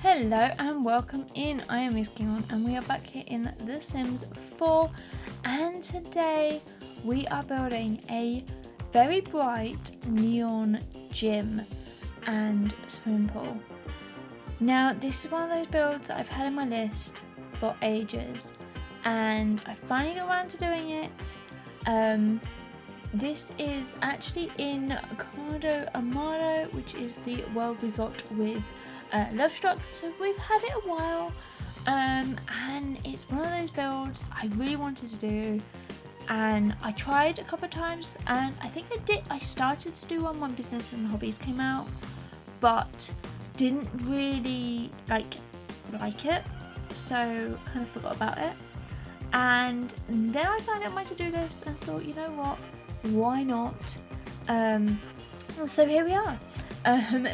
Hello and welcome in. I am MissKinghorn and we are back here in The Sims 4, and today we are building a very bright neon gym and swimming pool. Now this is one of those builds that I've had in my list for ages and I finally got around to doing it. This is actually in Ciudad Enamorada, which is the world we got with Lovestruck, so we've had it a while, and it's one of those builds I really wanted to do, and I tried a couple of times, and I think I started to do one when Business and Hobbies came out, but didn't really like it, so kind of forgot about it. And then I found it on my to-do list and thought, you know what, why not? So here we are.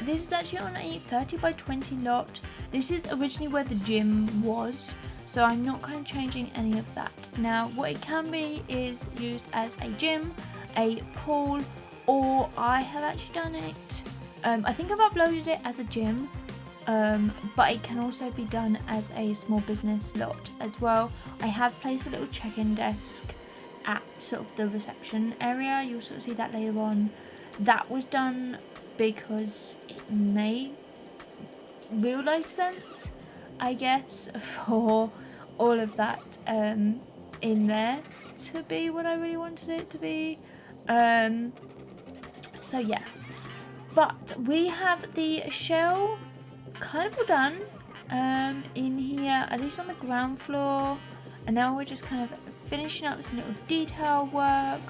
This is actually on a 30 by 20 lot. This is originally where the gym was, so I'm not kind of changing any of that. Now what it can be is used as a gym, a pool, or I have actually done it, I think I've uploaded it as a gym, but it can also be done as a small business lot as well. I have placed a little check-in desk at sort of the reception area. You'll sort of see that later on. That was done because it made real life sense, I guess, for all of that in there to be what I really wanted it to be. So yeah, but we have the shell kind of all done in here, at least on the ground floor, and now we're just kind of finishing up some little detail work.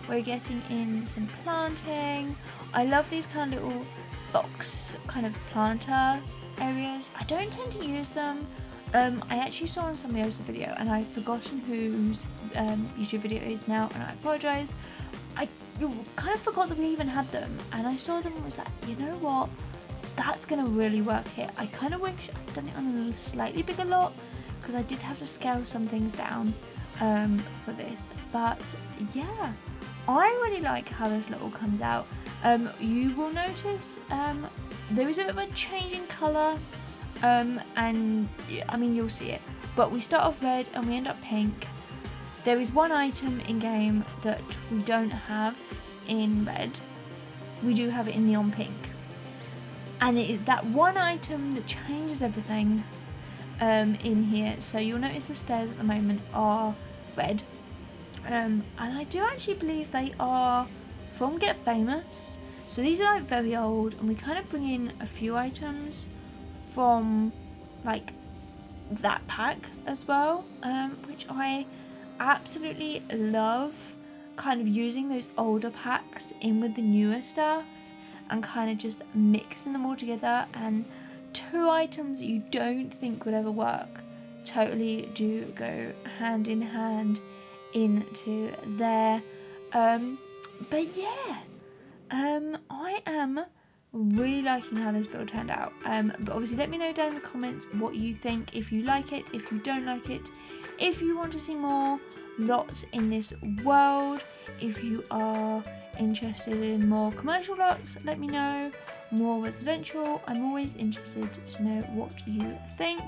We're getting in some planting. I love these kind of little box kind of planter areas. I don't tend to use them. I actually saw on somebody else's video and I've forgotten whose YouTube video it is now, and I apologise. I kind of forgot that we even had them, and I saw them and was like, you know what, that's going to really work here. I kind of wish I'd done it on a slightly bigger lot because I did have to scale some things down for this, but yeah, I really like how this little comes out. You will notice there is a bit of a change in colour, and I mean you'll see it, but we start off red and we end up pink. There is one item in game that we don't have in red, we do have it in neon pink, and it is that one item that changes everything in here. So you'll notice the stairs at the moment are red, and I do actually believe they are from Get Famous, so these are like very old, and we kind of bring in a few items from like that pack as well, which I absolutely love, kind of using those older packs in with the newer stuff and kind of just mixing them all together, and two items that you don't think would ever work totally do go hand in hand into there. But yeah, I am really liking how this build turned out, but obviously let me know down in the comments what you think, if you like it, if you don't like it, if you want to see more lots in this world, if you are interested in more commercial lots, let me know, more residential. I'm always interested to know what you think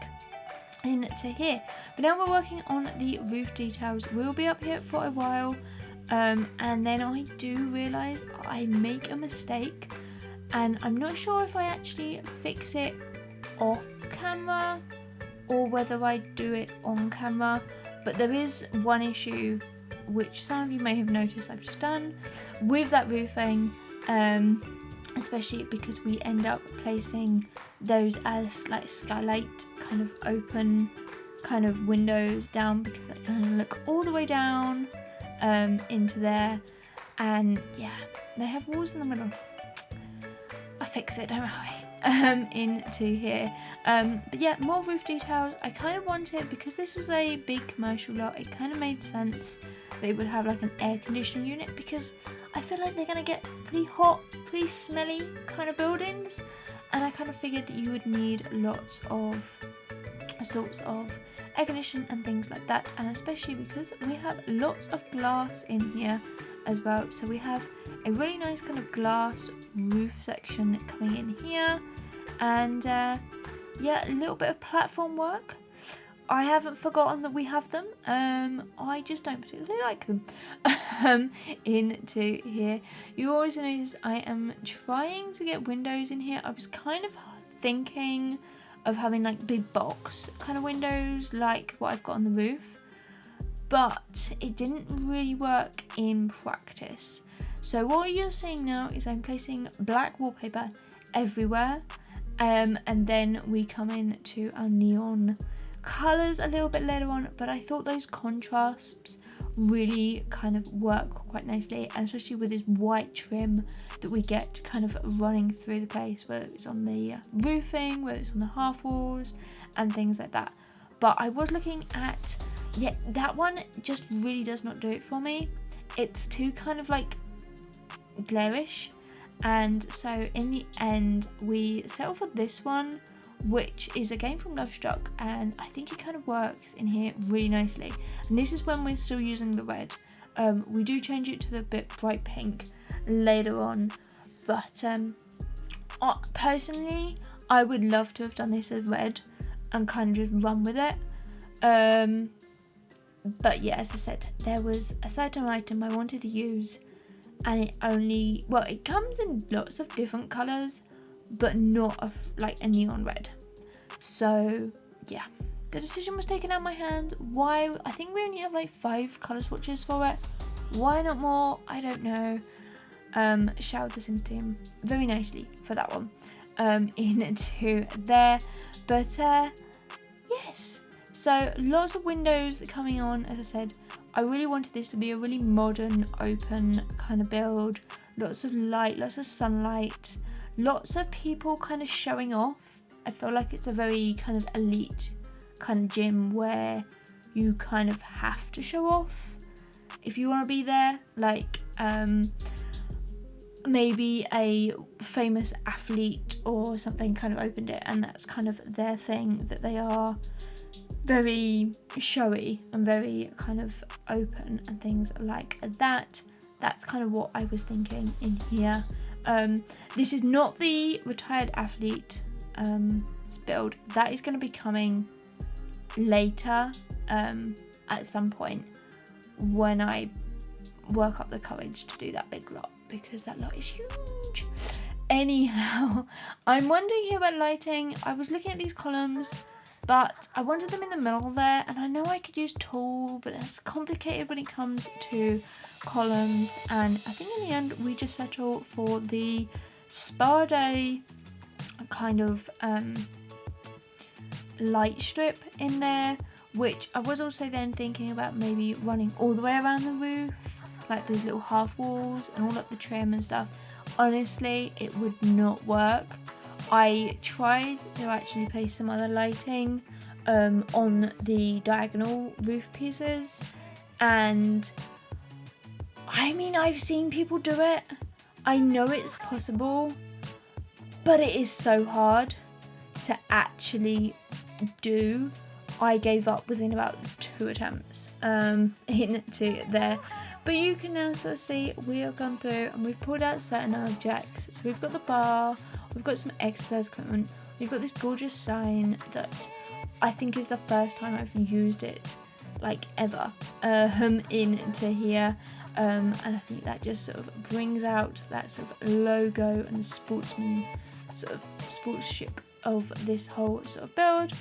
into here. But now we're working on the roof details. We'll be up here for a while, and then I do realise I make a mistake, and I'm not sure if I actually fix it off camera or whether I do it on camera, but there is one issue which some of you may have noticed I've just done with that roofing, especially because we end up placing those as like skylight kind of open kind of windows down, because they kind of look all the way down into there, and yeah, they have walls in the middle. I fix it, don't worry. Into here, but yeah, more roof details. I kind of wanted, because this was a big commercial lot, it kind of made sense that it would have like an air conditioning unit, because I feel like they're gonna get pretty hot, pretty smelly kind of buildings, and I kind of figured that you would need lots of sorts of air conditioning and things like that, and especially because we have lots of glass in here as well. So we have a really nice kind of glass roof section coming in here, and yeah, a little bit of platform work. I haven't forgotten that we have them. I just don't particularly like them. Into here. You always notice I am trying to get windows in here. I was kind of thinking of having like big box kind of windows like what I've got on the roof. But it didn't really work in practice. So what you're seeing now is I'm placing black wallpaper everywhere. And then we come in to our neon colours a little bit later on, but I thought those contrasts really kind of work quite nicely, and especially with this white trim that we get kind of running through the place, whether it's on the roofing, whether it's on the half walls and things like that. But I was looking at, yeah, that one just really does not do it for me. It's too kind of like glarish, and so in the end we settled for this one, which is again from Lovestruck, and I think it kind of works in here really nicely. And this is when we're still using the red. We do change it to the bit bright pink later on, but personally I would love to have done this as red and kind of just run with it. But yeah, as I said, there was a certain item I wanted to use, and it comes in lots of different colours, but not of like a neon red. So yeah, the decision was taken out of my hand. Why? I think we only have like 5 colour swatches for it. Why not more? I don't know. Shout out the Sims team very nicely for that one. Into there, but yes. So lots of windows coming on. As I said, I really wanted this to be a really modern, open kind of build. Lots of light, lots of sunlight. Lots of people kind of showing off. I feel like it's a very kind of elite kind of gym where you kind of have to show off if you want to be there. Like maybe a famous athlete or something kind of opened it, and that's kind of their thing, that they are very showy and very kind of open and things like that. That's kind of what I was thinking in here. This is not the retired athlete build. That is going to be coming later at some point when I work up the courage to do that big lot, because that lot is huge. Anyhow, I'm wondering here about lighting. I was looking at these columns, but I wanted them in the middle there, and I know I could use tall, but it's complicated when it comes to columns, and I think in the end we just settle for the spa day kind of light strip in there, which I was also then thinking about maybe running all the way around the roof, like those little half walls and all up the trim and stuff. Honestly, it would not work. I tried to actually place some other lighting on the diagonal roof pieces, and I mean, I've seen people do it. I know it's possible, but it is so hard to actually do. I gave up within about 2 attempts into there. But you can now sort of see we have gone through and we've pulled out certain objects. So we've got the bar, we've got some exercise equipment, we've got this gorgeous sign that I think is the first time I've used it, like ever, into here. And I think that just sort of brings out that sort of logo and the sportsman sort of sportsmanship of this whole sort of build.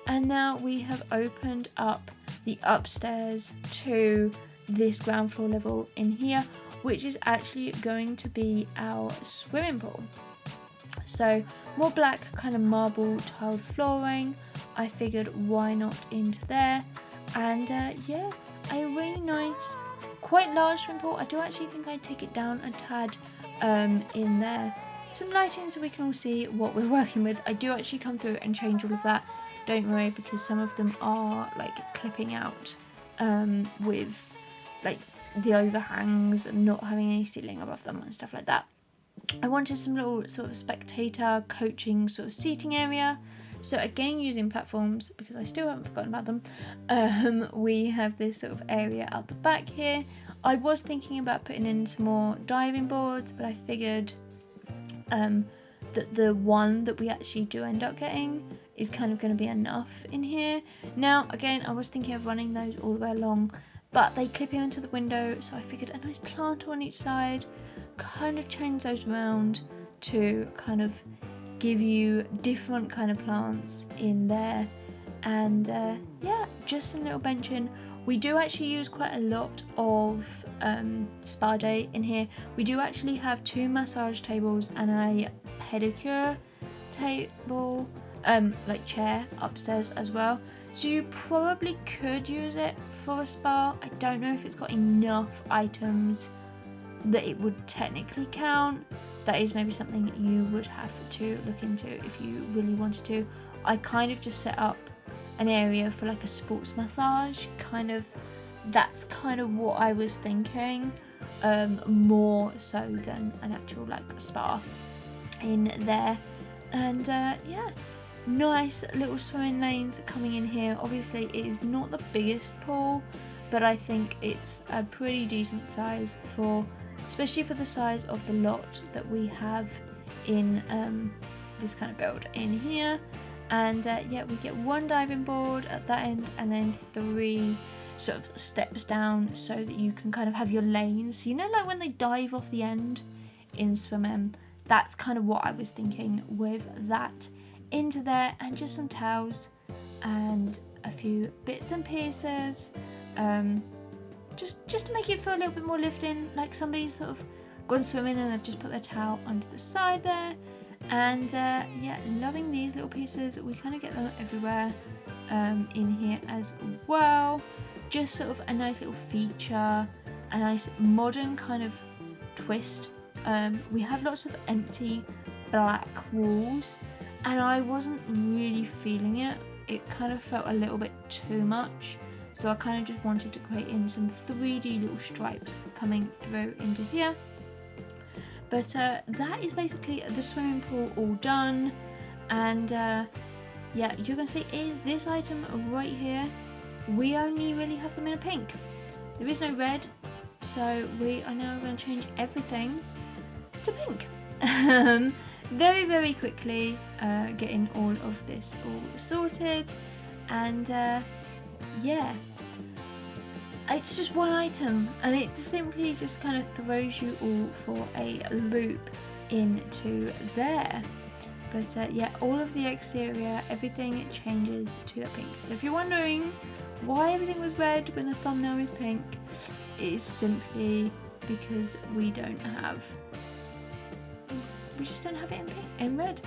And now we have opened up the upstairs to this ground floor level in here, which is actually going to be our swimming pool. So more black kind of marble tiled flooring. I figured why not into there. And yeah, a really nice, quite large swimming pool. I do actually think I'd take it down a tad in there. Some lighting so we can all see what we're working with. I do actually come through and change all of that. Don't worry, because some of them are like clipping out with like the overhangs and not having any ceiling above them and stuff like that. I wanted some little sort of spectator coaching sort of seating area. So again, using platforms, because I still haven't forgotten about them, we have this sort of area up the back here. I was thinking about putting in some more diving boards, but I figured the one that we actually do end up getting is kind of going to be enough in here. Now, again, I was thinking of running those all the way along, but they clip here into the window, so I figured a nice planter on each side, kind of change those around to kind of give you different kind of plants in there. And yeah, just some little benching. We do actually use quite a lot of spa day in here. We do actually have 2 massage tables and a pedicure table, like chair upstairs as well. So you probably could use it for a spa. I don't know if it's got enough items that it would technically count. That is maybe something you would have to look into if you really wanted to. I kind of just set up an area for like a sports massage, kind of. That's kind of what I was thinking, more so than an actual like spa in there. And yeah, nice little swimming lanes coming in here. Obviously it is not the biggest pool, but I think it's a pretty decent size for, especially for the size of the lot that we have in this kind of build in here. And yeah, we get 1 diving board at that end, and then 3 sort of steps down so that you can kind of have your lanes. So, you know, like when they dive off the end in Swim, that's kind of what I was thinking with that into there. And just some towels and a few bits and pieces, just to make it feel a little bit more lived-in, like somebody's sort of gone swimming and they've just put their towel onto the side there. And yeah, loving these little pieces. We kind of get them everywhere in here as well. Just sort of a nice little feature, a nice modern kind of twist. We have lots of empty black walls, and I wasn't really feeling it. It kind of felt a little bit too much, so I kind of just wanted to create in some 3D little stripes coming through into here. But that is basically the swimming pool all done. And yeah, you're going to see is this item right here. We only really have them in a pink. There is no red, so we are now going to change everything to pink. Very, very quickly getting all of this all sorted. And yeah, it's just one item, and it simply just kind of throws you all for a loop into there. But yeah, all of the exterior, everything changes to that pink. So if you're wondering why everything was red when the thumbnail is pink, it is simply because we just don't have it in pink, in red.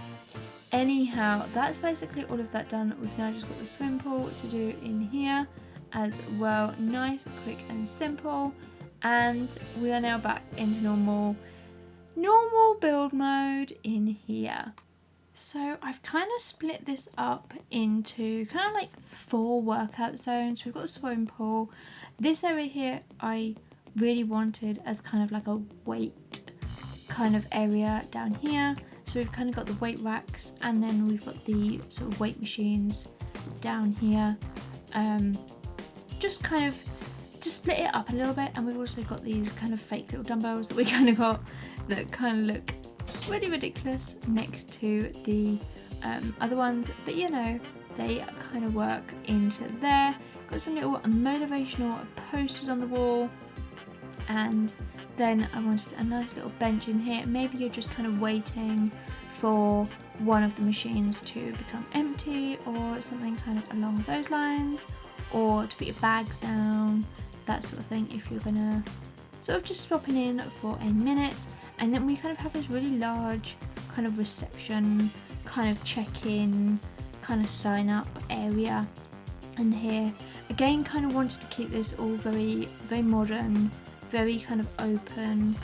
Anyhow, that's basically all of that done. We've now just got the swim pool to do in here as well. Nice, quick and simple. And we are now back into normal build mode in here. So I've kind of split this up into kind of like 4 workout zones. We've got the swimming pool. This area here I really wanted as kind of like a weight kind of area down here. So we've kind of got the weight racks, and then we've got the sort of weight machines down here. Just kind of to split it up a little bit. And we've also got these kind of fake little dumbbells that we kind of got that kind of look really ridiculous next to the other ones, but you know, they kind of work into there. Got some little motivational posters on the wall, and then I wanted a nice little bench in here. Maybe you're just kind of waiting for one of the machines to become empty or something kind of along those lines, or to put your bags down, that sort of thing, if you're gonna sort of just swapping in for a minute. And then we kind of have this really large kind of reception, kind of check-in, kind of sign-up area. And here, again, kind of wanted to keep this all very, very modern, very kind of open,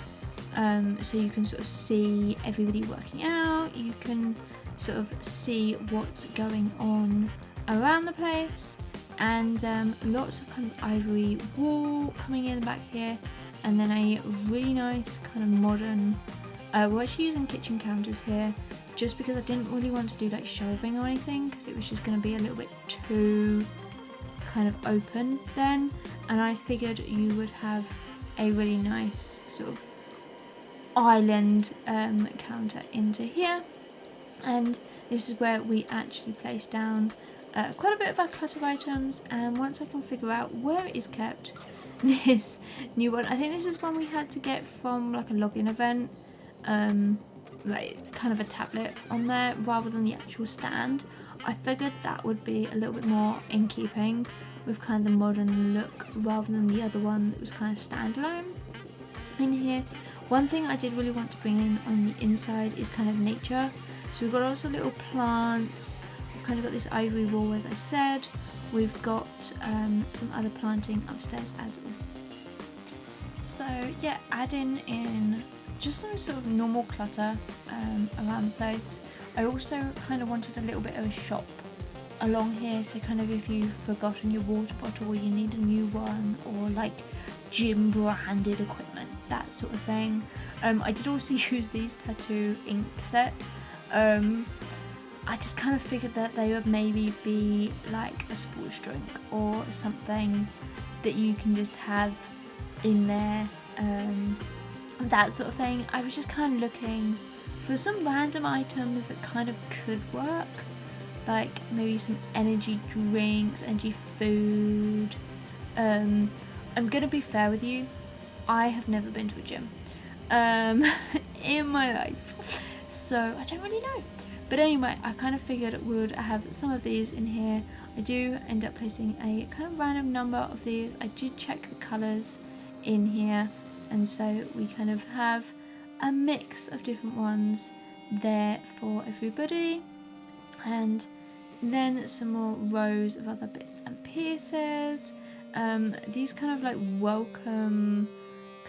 so you can sort of see everybody working out. You can sort of see what's going on around the place, and lots of kind of ivory wool coming in the back here. And then a really nice kind of modern, we're actually using kitchen counters here, just because I didn't really want to do like shelving or anything, because it was just going to be a little bit too kind of open then. And I figured you would have a really nice sort of island counter into here. And this is where we actually place down quite a bit of our clutter items, and once I can figure out where it is kept, this new one, I think this is one we had to get from like a login event, like kind of a tablet on there rather than the actual stand. I figured that would be a little bit more in keeping with kind of the modern look rather than the other one that was kind of standalone. In here, one thing I did really want to bring in on the inside is kind of nature. So we've got also little plants. We've kind of got this ivory wall, as I said. We've got some other planting upstairs as well. So yeah, adding in just some sort of normal clutter around the place. I also kind of wanted a little bit of a shop along here, so kind of if you've forgotten your water bottle or you need a new one, or like gym branded equipment, that sort of thing. I did also use these tattoo ink set. I just kind of figured that they would maybe be like a sports drink or something that you can just have in there, that sort of thing. I was just kind of looking for some random items that kind of could work, like maybe some energy drinks, energy food. I'm gonna be fair with you, I have never been to a gym in my life, so I don't really know. But anyway, I kind of figured we would have some of these in here. I do end up placing a kind of random number of these. I did check the colours in here, and so we kind of have a mix of different ones there for everybody. And then some more rows of other bits and pieces. These kind of like welcome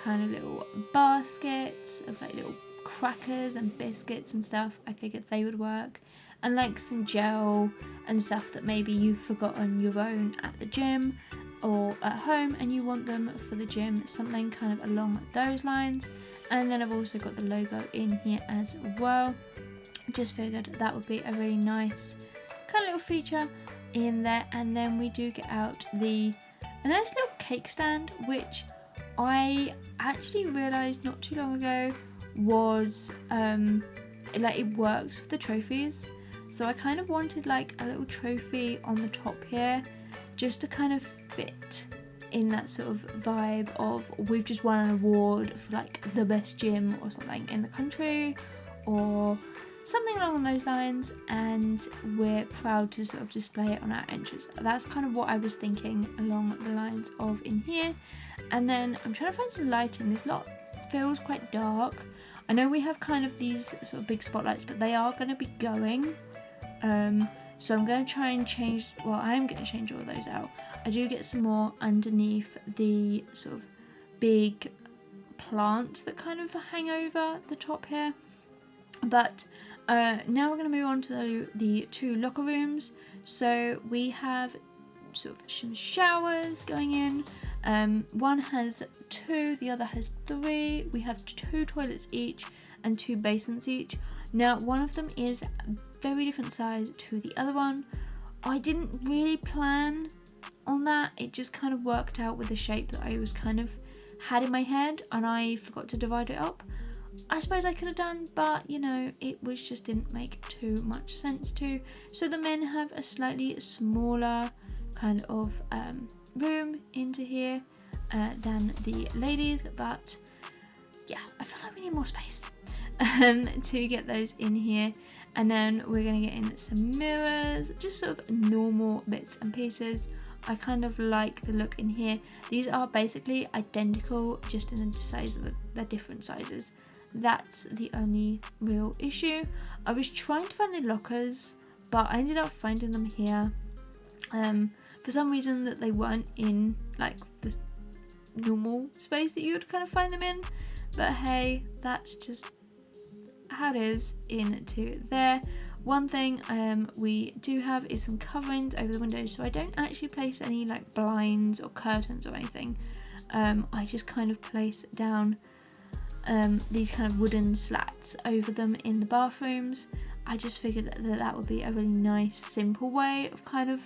kind of little baskets of like little crackers and biscuits and stuff. I figured they would work, and like some gel and stuff that maybe you've forgotten your own at the gym or at home and you want them for the gym, something kind of along those lines. And then I've also got the logo in here as well. Just figured that would be a really nice kind of little feature in there. And then we do get out a nice little cake stand, which I actually realised not too long ago was like it works for the trophies. So I kind of wanted like a little trophy on the top here, just to kind of fit in that sort of vibe of we've just won an award for like the best gym or something in the country, or something along those lines, and we're proud to sort of display it on our entrance. That's kind of what I was thinking along the lines of in here. And then I'm trying to find some lighting. This lot feels quite dark. I know we have kind of these sort of big spotlights, but they are going to be going. So I'm going to try and change, well, I am going to change all of those out. I do get some more underneath the sort of big plants that kind of hang over the top here. But now we're going to move on to the two locker rooms. So we have sort of some showers going in. One has 2, the other has 3. We have 2 toilets each and 2 basins each. Now one of them is very different size to the other one. I didn't really plan on that. It just kind of worked out with the shape that I was kind of had in my head, and I forgot to divide it up. I suppose I could have done, but you know, it was just didn't make too much sense to. So the men have a slightly smaller kind of room into here than the ladies, but yeah, I feel like we need more space to get those in here. And then we're going to get in some mirrors, just sort of normal bits and pieces. I kind of like the look in here. These are basically identical, just in the size of the different sizes. That's the only real issue. I was trying to find the lockers, but I ended up finding them here. For some reason that they weren't in like the normal space that you would kind of find them in. But hey, that's just how it is into there. One thing we do have is some coverings over the windows, so I don't actually place any like blinds or curtains or anything. I just kind of place down these kind of wooden slats over them in the bathrooms. I just figured that would be a really nice simple way of kind of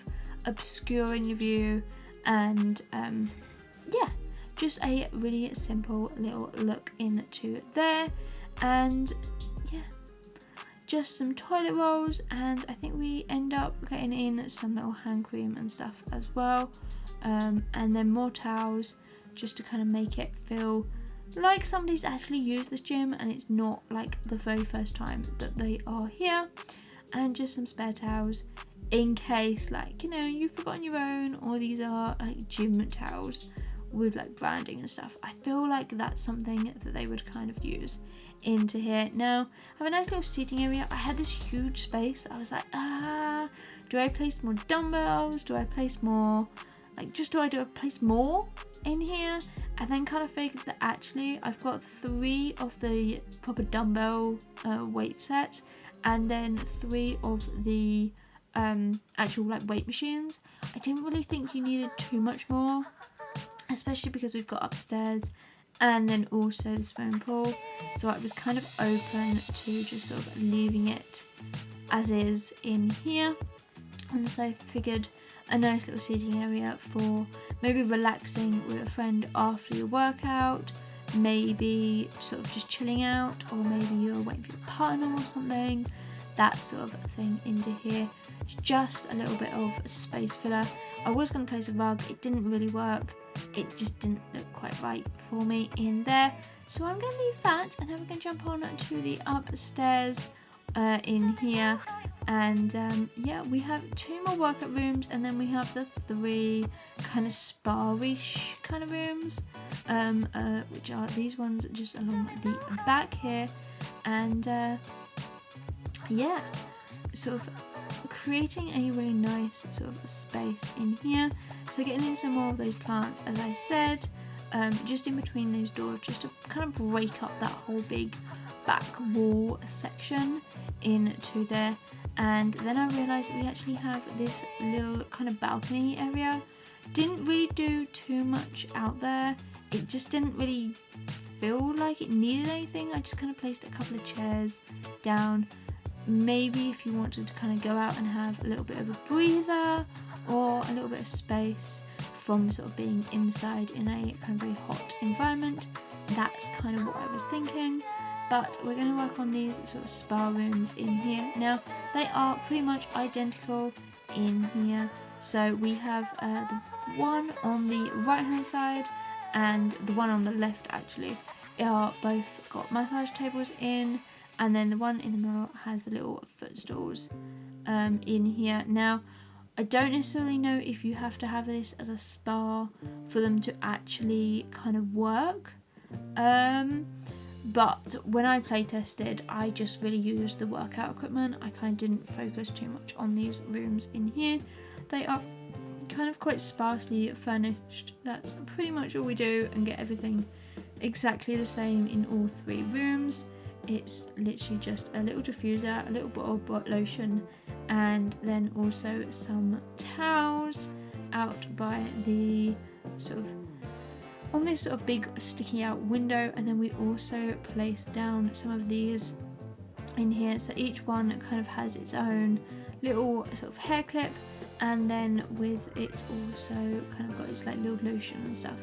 obscuring the view, and yeah, just a really simple little look into there. And yeah, just some toilet rolls, and I think we end up getting in some little hand cream and stuff as well, and then more towels just to kind of make it feel like somebody's actually used this gym and it's not like the very first time that they are here, and just some spare towels in case, like, you know, you've forgotten your own, or these are like gym towels with like branding and stuff. I feel like that's something that they would kind of use into here. Now I have a nice little seating area. I had this huge space. I was like, do I place more dumbbells? Do I place more, like, just do I place more in here? And then kind of figured that actually I've got 3 of the proper dumbbell weight sets, and then 3 of the actual like weight machines. I didn't really think you needed too much more, especially because we've got upstairs and then also the swimming pool, so I was kind of open to just sort of leaving it as is in here. And so I figured a nice little seating area for maybe relaxing with a friend after your workout, maybe sort of just chilling out, or maybe you're waiting for your partner or something, that sort of thing into here. Just a little bit of space filler. I was going to place a rug, it didn't really work, it just didn't look quite right for me in there, so I'm going to leave that, and then we're going to jump on to the upstairs in here. And yeah, we have 2 more workout rooms, and then we have the 3 kind of spa-ish kind of rooms, which are these ones just along the back here. And yeah, sort of creating a really nice sort of space in here. So getting in some more of those plants, as I said, just in between those doors, just to kind of break up that whole big back wall section into there. And then I realised we actually have this little kind of balcony area. Didn't really do too much out there. It just didn't really feel like it needed anything. I just kind of placed a couple of chairs down. Maybe if you wanted to kind of go out and have a little bit of a breather, or a little bit of space from sort of being inside in a kind of very hot environment. That's kind of what I was thinking. But we're going to work on these sort of spa rooms in here. Now, they are pretty much identical in here. So we have the one on the right hand side and the one on the left actually are both got massage tables in, and then the one in the middle has the little footstools in here. Now, I don't necessarily know if you have to have this as a spa for them to actually kind of work. But when I play tested, I just really used the workout equipment. I kind of didn't focus too much on these rooms in here. They are kind of quite sparsely furnished. That's pretty much all we do, and get everything exactly the same in all 3 rooms. It's literally just a little diffuser, a little bottle of lotion, and then also some towels out by the sort of on this sort of big sticky out window. And then we also place down some of these in here, so each one kind of has its own little sort of hair clip, and then with it also kind of got its like little lotion and stuff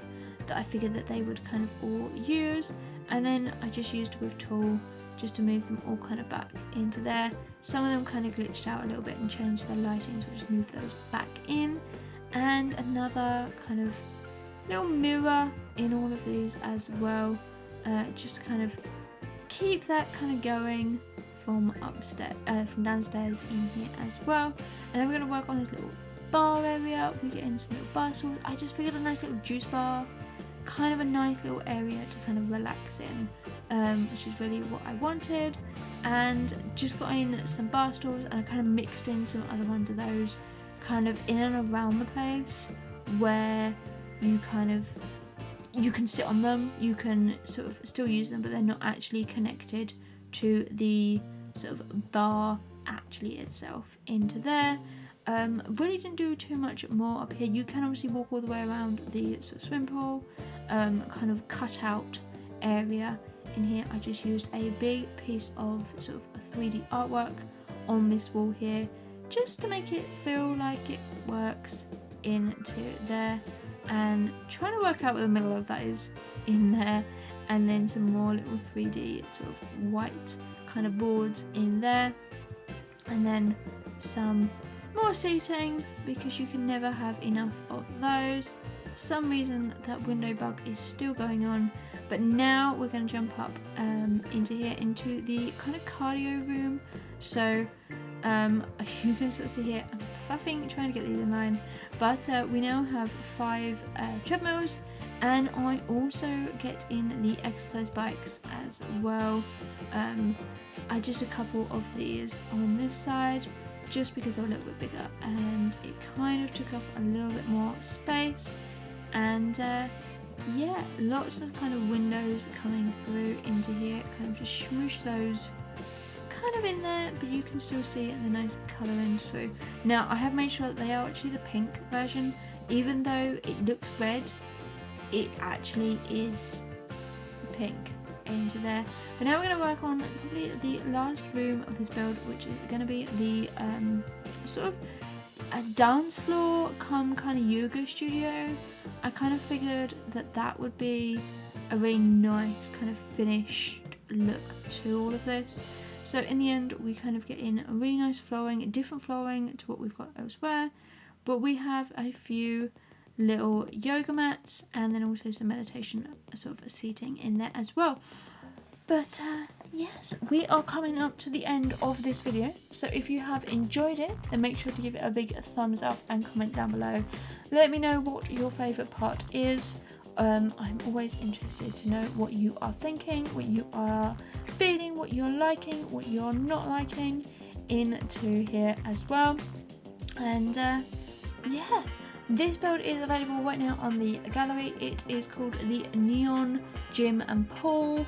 that I figured that they would kind of all use. And then I just used a with tool just to move them all kind of back into there. Some of them kind of glitched out a little bit and changed their lighting, so I just moved those back in. And another kind of little mirror in all of these as well, just to kind of keep that kind of going from upstairs, from downstairs in here as well. And then we're going to work on this little bar area. We get in some little bar stools. I just figured a nice little juice bar, kind of a nice little area to kind of relax in, which is really what I wanted. And just got in some bar stools, and I kind of mixed in some other ones of those kind of in and around the place, where you can sit on them, you can sort of still use them, but they're not actually connected to the sort of bar actually itself into there. Really didn't do too much more up here. You can obviously walk all the way around the sort of swim pool, kind of cut out area in here. I just used a big piece of sort of a 3D artwork on this wall here, just to make it feel like it works into there, and trying to work out what the middle of that is in there. And then some more little 3D sort of white kind of boards in there, and then some more seating because you can never have enough of those. For some reason that window bug is still going on, but now we're going to jump up into here into the kind of cardio room. So you can sort of see here I'm faffing trying to get these in line, but we now have 5 treadmills, and I also get in the exercise bikes as well. I just a couple of these on this side just because they're a little bit bigger, and it kind of took off a little bit more space. And yeah, lots of kind of windows coming through into here, kind of just smoosh those kind of in there, but you can still see the nice colouring through. Now I have made sure that they are actually the pink version, even though it looks red, it actually is pink into there. But now we're going to work on probably the last room of this build, which is going to be the sort of a dance floor come kind of yoga studio. I kind of figured that that would be a really nice kind of finished look to all of this. So in the end we kind of get in a really nice flooring, different flooring to what we've got elsewhere, but we have a few little yoga mats and then also some meditation sort of seating in there as well. But yes, we are coming up to the end of this video, so if you have enjoyed it then make sure to give it a big thumbs up and comment down below. Let me know what your favourite part is. I'm always interested to know what you are thinking, what you are feeling, what you're liking, what you're not liking into here as well. And yeah, this build is available right now on the gallery. It is called the Neon Gym and Pool.